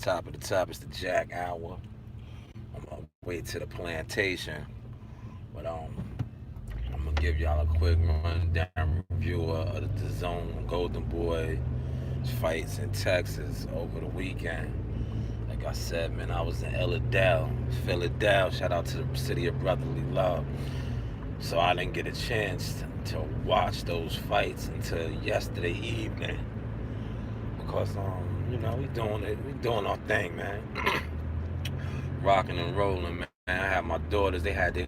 Top of the top, it's the Jack Hour. On my way to the plantation. But I'm gonna give y'all a quick rundown review of the Dazn Golden Boy fights in Texas over the weekend. Like I said, man, I was in Philadelphia. Shout out to the city of brotherly love. So I didn't get a chance to watch those fights until yesterday evening because we doing our thing, man. Rocking and rolling, man. I had my daughters, they had their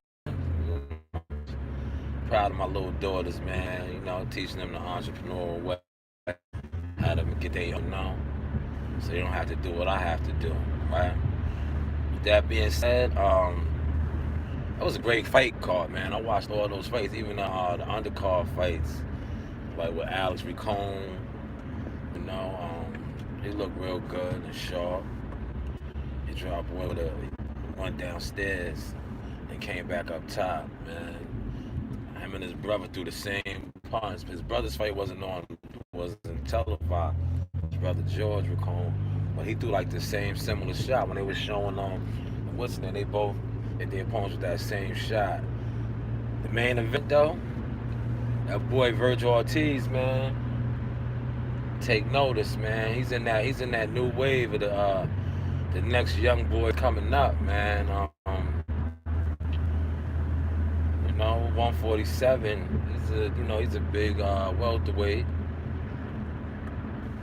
proud of my little daughters, man. Teaching them the entrepreneurial way, how to get their own know, so you don't have to do what I have to do, right? With that being said, that was a great fight card, man. I watched all those fights, even the undercard fights, like with Alex Ricone. He looked real good and sharp. He dropped went downstairs and came back up top, man. Him and his brother threw the same punch. His brother's fight wasn't televised. His brother George Ricone, but he threw like the same similar shot when they were showing what's name. They both hit their opponents with that same shot. The main event though, that boy Virgil Ortiz, man. Take notice, man. He's in that new wave of the next young boy coming up, man. 147. He's a big welterweight.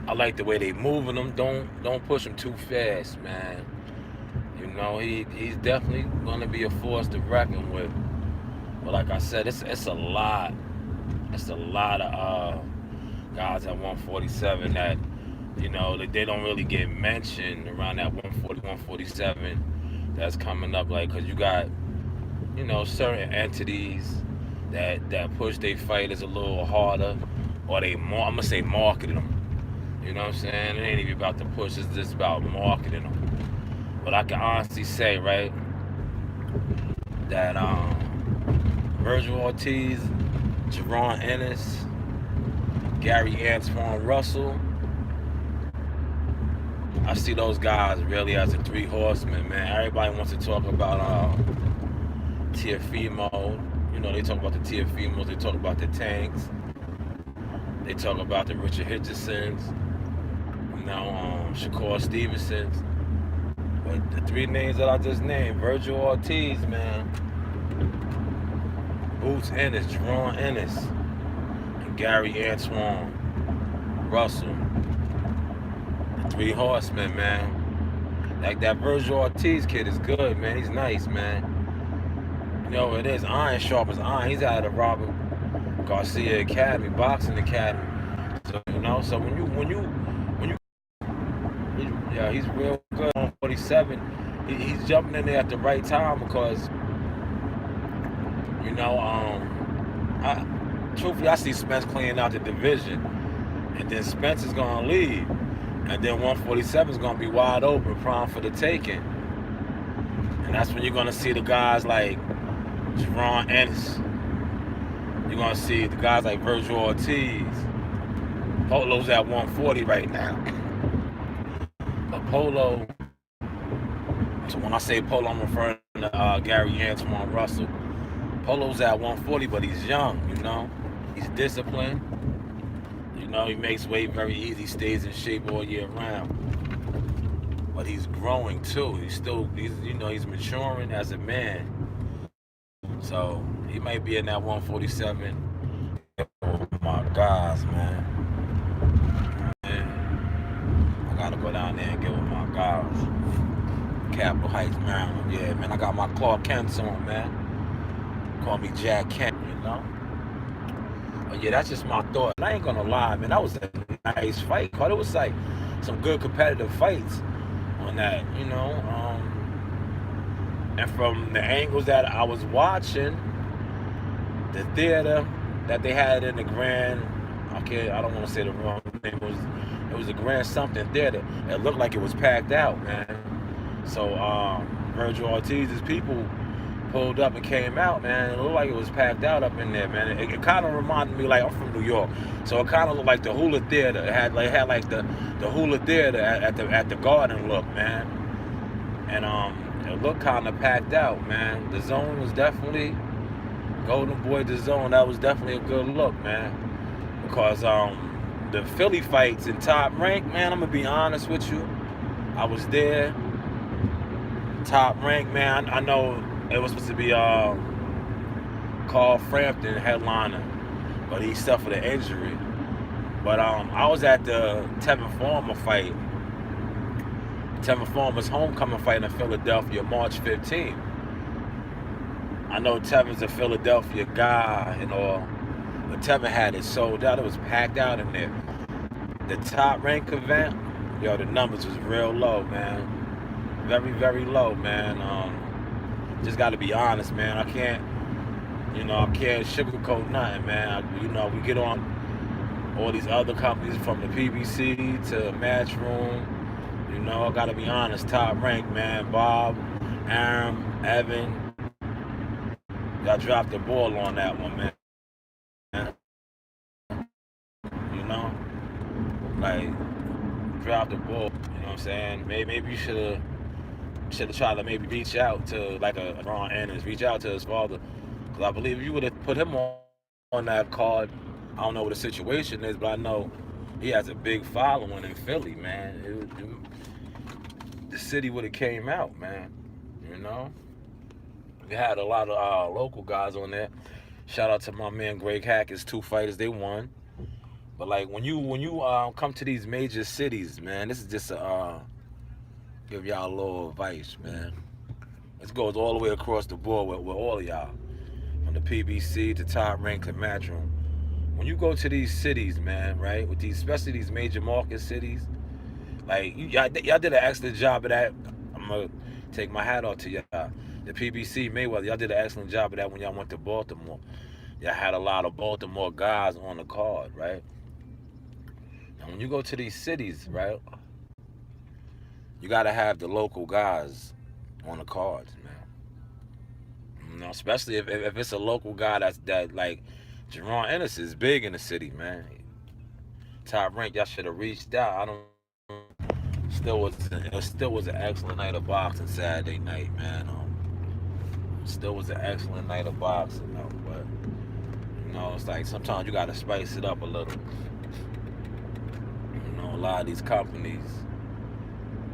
I like the way they moving him. Don't push him too fast, man. He's definitely gonna be a force to reckon with. But like I said, it's a lot. It's a lot of guys at 147 that they don't really get mentioned around that 140, 147 that's coming up. Like, cause you got certain entities that push their fighters a little harder, or I'm gonna say marketing them. You know what I'm saying? It ain't even about the push; it's just about marketing them. But I can honestly say, right, that Virgil Ortiz, Jerron Ennis, Gary Antoine Russell, I see those guys really as the three horsemen, man. Everybody wants to talk about Tiafimo. They talk about the Tiafimos, they talk about the Tanks, they talk about the Richard Hitchersons, Shakur Stevensons. But the three names that I just named, Virgil Ortiz, man, Boots Ennis, Jerron Ennis, and Gary Antoine Russell. The three horsemen, man. Like that Virgil Ortiz kid is good, man. He's nice, man. It is iron sharp as iron. He's out of the Robert Garcia Academy, Boxing Academy. So yeah, he's real good on 47. He's jumping in there at the right time because truthfully, I see Spence cleaning out the division, and then Spence is gonna leave, and then 147 is gonna be wide open, prime for the taking, and that's when you're gonna see the guys like Jerron Ennis. You're gonna see the guys like Virgil Ortiz. Polo's at 140 right now. But Polo, so when I say Polo, I'm referring to Gary Antoine Russell. Polo's at 140, but he's young, He's disciplined. He makes weight very easy, stays in shape all year round. But he's growing too. He's maturing as a man. So he might be in that 147. Oh my guys, man. I gotta go down there and get with my guys. Capitol Heights, Maryland. Yeah, man. I got my Clark Kent's on, man. Call me Jack Kent, But yeah, that's just my thought. And I ain't gonna lie, man. That was a nice fight, cause it was like some good competitive fights on that, And from the angles that I was watching, the theater that they had in the Grand, I don't want to say the wrong name. It was the Grand something theater. It looked like it was packed out, man. So Virgil Ortiz's people pulled up and came out, man. It looked like it was packed out up in there, man. It kind of reminded me, like, I'm from New York, so it kind of looked like the Hula Theater. It had like the Hula Theater at the Garden look, man. And it looked kind of packed out, man. The zone was definitely Golden Boy. The zone, that was definitely a good look, man. Because the Philly fights in Top Rank, man. I'm gonna be honest with you. I was there. Top Rank, man. I know it was supposed to be Carl Frampton headliner, but he suffered an injury. But I was at the Tevin Farmer fight. Tevin Farmer's homecoming fight in Philadelphia, March 15th. I know Tevin's a Philadelphia guy and all, but Tevin had it sold out. It was packed out in there. The Top Rank event, yo, the numbers was real low, man. Very, very low, man. Just got to be honest, man. I can't sugarcoat nothing, man. We get on all these other companies from the PBC to Matchroom. I got to be honest. Top Rank, man. Bob, Aaron, Evan, y'all dropped the ball on that one, man. Like, dropped the ball. You know what I'm saying? Maybe you should have tried to maybe reach out to like a Ron Ennis, reach out to his father, because I believe if you would have put him on that card, I don't know what the situation is, but I know he has a big following in Philly, man. The city would have came out, man. We had a lot of local guys on there. Shout out to my man Greg Hackett's 2 fighters, they won. But like when you come to these major cities, man, this is just give y'all a little advice, man. This goes all the way across the board with all of y'all, from the PBC to Top Rank to Matchroom. When you go to these cities, man, right, with especially these major market cities, like y'all did an excellent job of that. I'm gonna take my hat off to y'all. The PBC Mayweather, y'all did an excellent job of that when y'all went to Baltimore. Y'all had a lot of Baltimore guys on the card, right? And when you go to these cities, right, you gotta have the local guys on the cards, man. Especially if it's a local guy that like Jerron Ennis is big in the city, man. Top Rank, y'all should have reached out. It still was an excellent night of boxing Saturday night, man. Still was an excellent night of boxing, though. But it's like sometimes you gotta spice it up a little. A lot of these companies,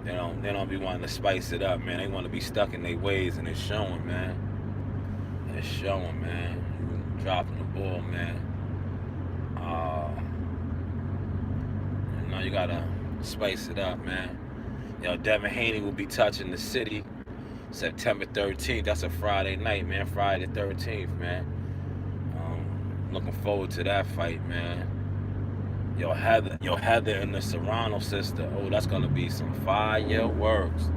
they don't be wanting to spice it up, man. They want to be stuck in their ways, and it's showing, man. It's showing, man. Dropping the ball, man. You gotta spice it up, man. Devin Haney will be touching the city September 13th. That's a Friday night, man. Friday the 13th, man. Looking forward to that fight, man. Heather and the Serrano sister. Oh, that's gonna be some fireworks.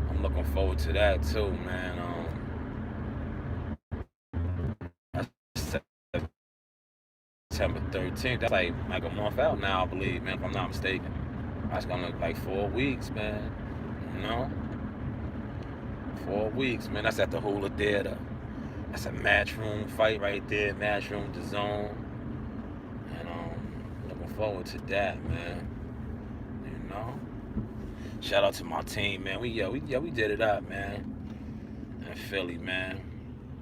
I'm looking forward to that too, man. That's September 13th. That's like a month out now, I believe, man, if I'm not mistaken. That's gonna look like 4 weeks, man. 4 weeks, man. That's at the Hula Theater. That's a Matchroom fight right there. Matchroom, the zone. Forward to that, man. Shout out to my team, man. We did it up, man. In Philly, man.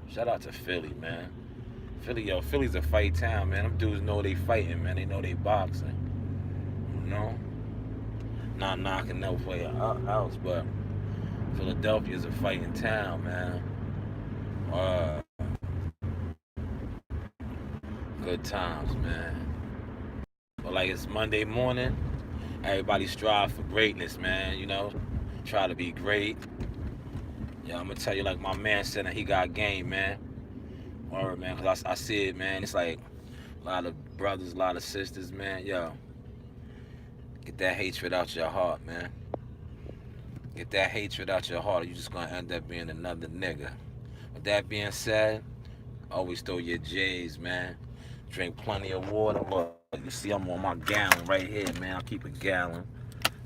Shout out to Philly, man. Philly's a fight town, man. Them dudes know they fighting, man. They know they boxing. Not knocking no way else, but Philadelphia's a fighting town, man. Good times, man. But like it's Monday morning, everybody strive for greatness, man. Try to be great. I'm gonna tell you, like my man said, that he got game, man. Word, man, because I see it, man. It's like a lot of brothers, a lot of sisters, man. Get that hatred out your heart, man. Get that hatred out your heart, or you're just gonna end up being another nigga. With that being said, always throw your J's, man. Drink plenty of water. Look, you see I'm on my gallon right here, man. I'll keep a gallon.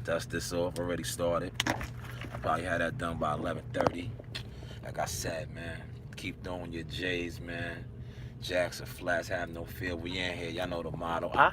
Dust this off. Already started. I probably had that done by 11:30. Like I said, man. keep throwing your J's, man. Jacks or flats, have no fear. We in here. Y'all know the motto.